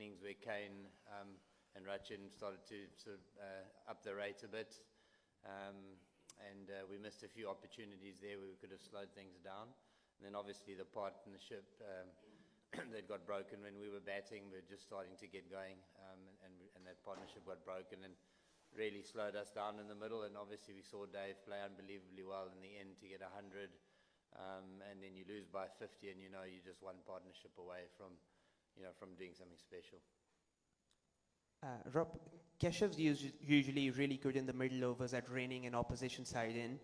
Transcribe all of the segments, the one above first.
innings where Kane and Rachin started to sort of up the rate a bit. And we missed a few opportunities there where we could have slowed things down. And then obviously the partnership that got broken when we were batting, we're just starting to get going, and that partnership got broken and really slowed us down in the middle. And obviously we saw Dave play unbelievably well in the end to get 100, and then you lose by 50, and you're just one partnership away from doing something special. Rob, Keshev's usually really good in the middle overs at reining an opposition side in,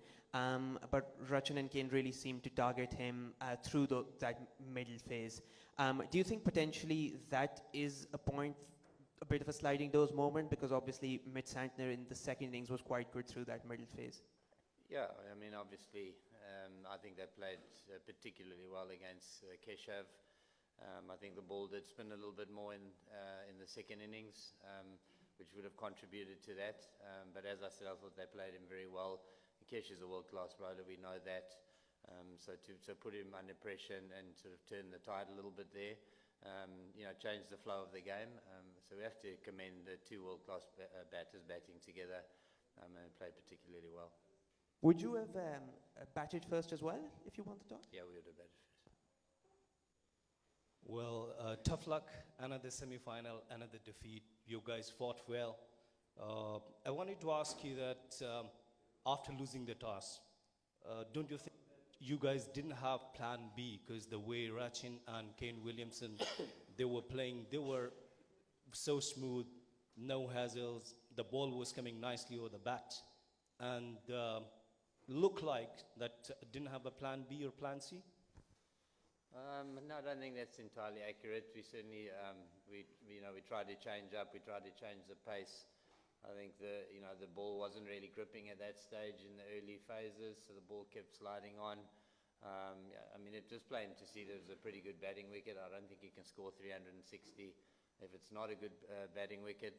but Rachin and Kane really seem to target him through that middle phase. Do you think potentially that is a bit of a sliding doors moment? Because obviously Mitch Santner in the second innings was quite good through that middle phase. Yeah, I mean, obviously, I think they played particularly well against Keshev. I think the ball did spin a little bit more in the second innings, which would have contributed to that. But as I said, I thought they played him very well. Kesh is a world-class bowler, we know that. So to put him under pressure and sort of turn the tide a little bit there, change the flow of the game. So we have to commend the two world-class batters batting together and played particularly well. Would you have batted first as well, if you want to talk? Yeah, we would have batted first. Well, tough luck, another semi-final, another defeat. You guys fought well. I wanted to ask you that after losing the toss, don't you think you guys didn't have plan B? Because the way Rachin and Kane Williamson, they were playing, they were so smooth, no hassles, the ball was coming nicely over the bat, and looked like that didn't have a plan B or plan C? No, I don't think that's entirely accurate. We certainly, we tried to change up. We tried to change the pace. I think the ball wasn't really gripping at that stage in the early phases, so the ball kept sliding on. I mean, it was plain to see there was a pretty good batting wicket. I don't think you can score 360 if it's not a good batting wicket.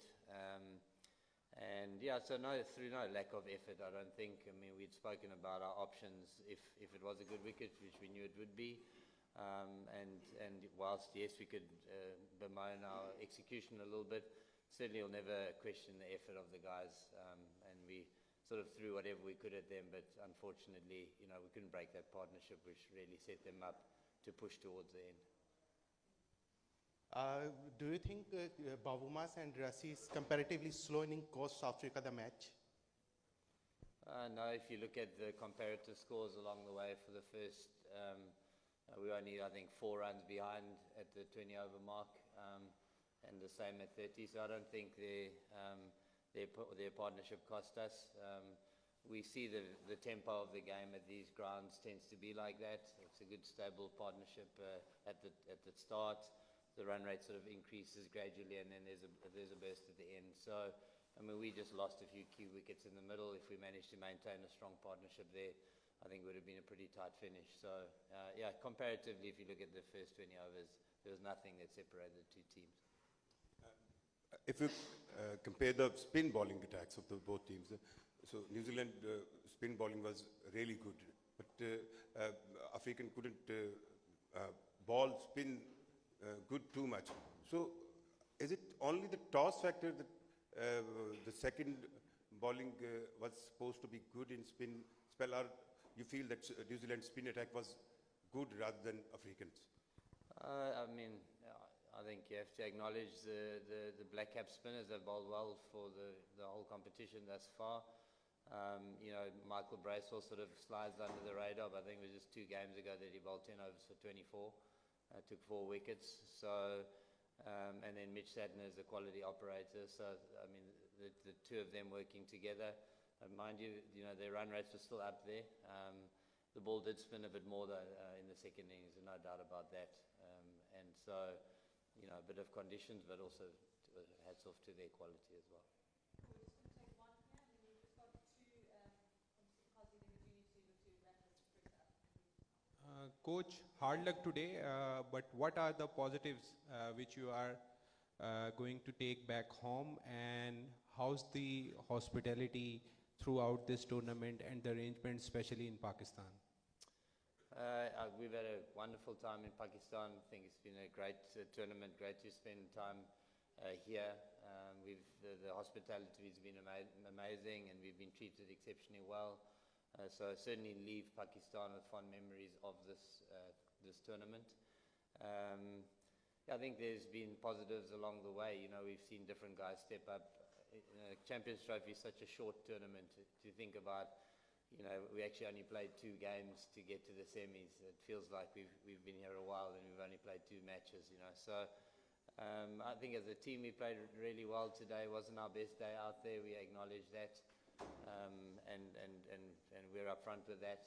And yeah, so through no lack of effort, I don't think. I mean, we'd spoken about our options if it was a good wicket, which we knew it would be. And whilst, yes, we could bemoan our execution a little bit, certainly you'll never question the effort of the guys. And we sort of threw whatever we could at them, but unfortunately, we couldn't break that partnership, which really set them up to push towards the end. Do you think Bavuma and Rassie is comparatively slow in cost Africa the match? No, if you look at the comparative scores along the way for the first... we were only, I think, 4 runs behind at the 20-over mark, and the same at 30. So I don't think their partnership cost us. We see the tempo of the game at these grounds tends to be like that. It's a good, stable partnership at the start. The run rate sort of increases gradually, and then there's a burst at the end. So, I mean, we just lost a few key wickets in the middle. If we managed to maintain a strong partnership there, I think it would have been a pretty tight finish. So, yeah, comparatively, if you look at the first 20 overs, there was nothing that separated the two teams. If you compare the spin bowling attacks of both teams, so New Zealand spin bowling was really good, but African couldn't ball spin good too much. So, is it only the toss factor that the second bowling was supposed to be good in spell, or you feel that New Zealand's spin attack was good rather than Africans? I mean, I think you have to acknowledge the black cap spinners have bowled well for the whole competition thus far. Michael Bracewell sort of slides under the radar, but I think it was just 2 games ago that he bowled 10 overs for 24, took 4 wickets. So, and then Mitch Santner is a quality operator. So, I mean, the two of them working together. Mind you, their run rates were still up there. The ball did spin a bit more though in the second innings, no doubt about that. And so, a bit of conditions, but also hats off to their quality as well. Coach, hard luck today, but what are the positives which you are going to take back home, and how's the hospitality throughout this tournament and the arrangement, especially in Pakistan? We've had a wonderful time in Pakistan. I think it's been a great tournament, great to spend time here. The hospitality has been amazing, and we've been treated exceptionally well. So I certainly leave Pakistan with fond memories of this tournament. I think there's been positives along the way. We've seen different guys step up. Champions Trophy is such a short tournament to think about. We actually only played 2 games to get to the semis. It feels like we've been here a while and we've only played 2 matches. So I think as a team we played really well today. It wasn't our best day out there. We acknowledge that, and we're upfront with that.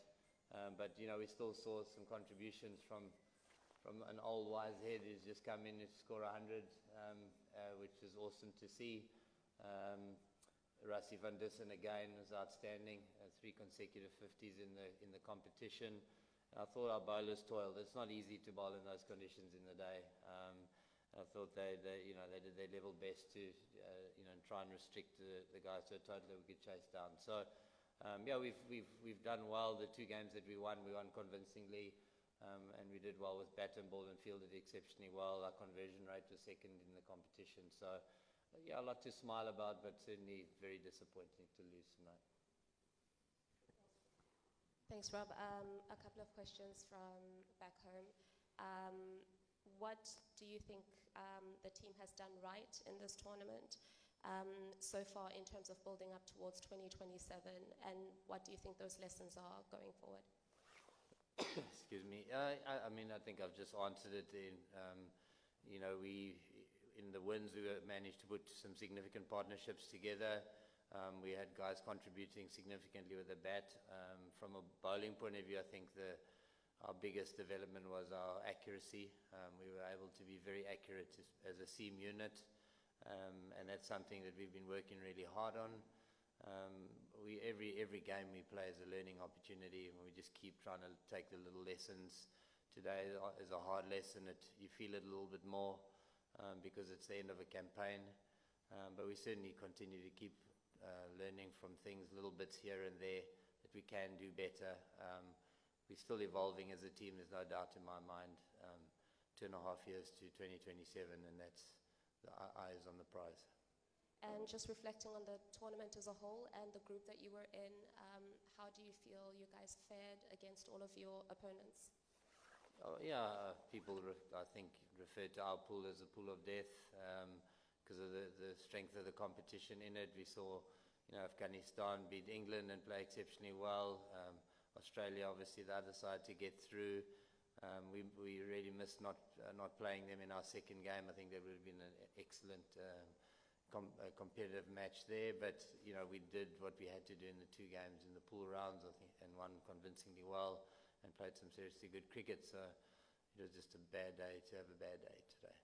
But we still saw some contributions from an old wise head who's just come in to score 100, which is awesome to see. Rassie van Dussen again was outstanding, 3 consecutive 50s in the competition. I thought our bowlers toiled. It's not easy to bowl in those conditions in the day. I thought they did their level best to try and restrict the guys to a total that we could chase down. So we've done well. The 2 games that we won convincingly. And we did well with bat and ball and fielded exceptionally well. Our conversion rate was second in the competition. So, a lot to smile about, but certainly very disappointing to lose tonight. Thanks, Rob. A couple of questions from back home. What do you think the team has done right in this tournament so far in terms of building up towards 2027? And what do you think those lessons are going forward? Excuse me. I mean, I think I've just answered it. We in the wins we managed to put some significant partnerships together. We had guys contributing significantly with the bat. From a bowling point of view, I think our biggest development was our accuracy. We were able to be very accurate as a seam unit, and that's something that we've been working really hard on. Every game we play is a learning opportunity, and we just keep trying to take the little lessons. Today is a hard lesson. You feel it a little bit more because it's the end of a campaign, but we certainly continue to keep learning from things, little bits here and there that we can do better. We're still evolving as a team, there's no doubt in my mind. 2.5 years to 2027, and that's the eyes on the prize. And just reflecting on the tournament as a whole and the group that you were in, how do you feel you guys fared against all of your opponents? People I think refer to our pool as a pool of death because of the strength of the competition in it. We saw Afghanistan beat England and play exceptionally well. Australia, obviously, the other side to get through. We really missed not playing them in our second game. I think that would have been an excellent competitive match there, but we did what we had to do in the 2 games in the pool rounds, I think, and won convincingly well and played some seriously good cricket. So it was just a bad day to have a bad day today.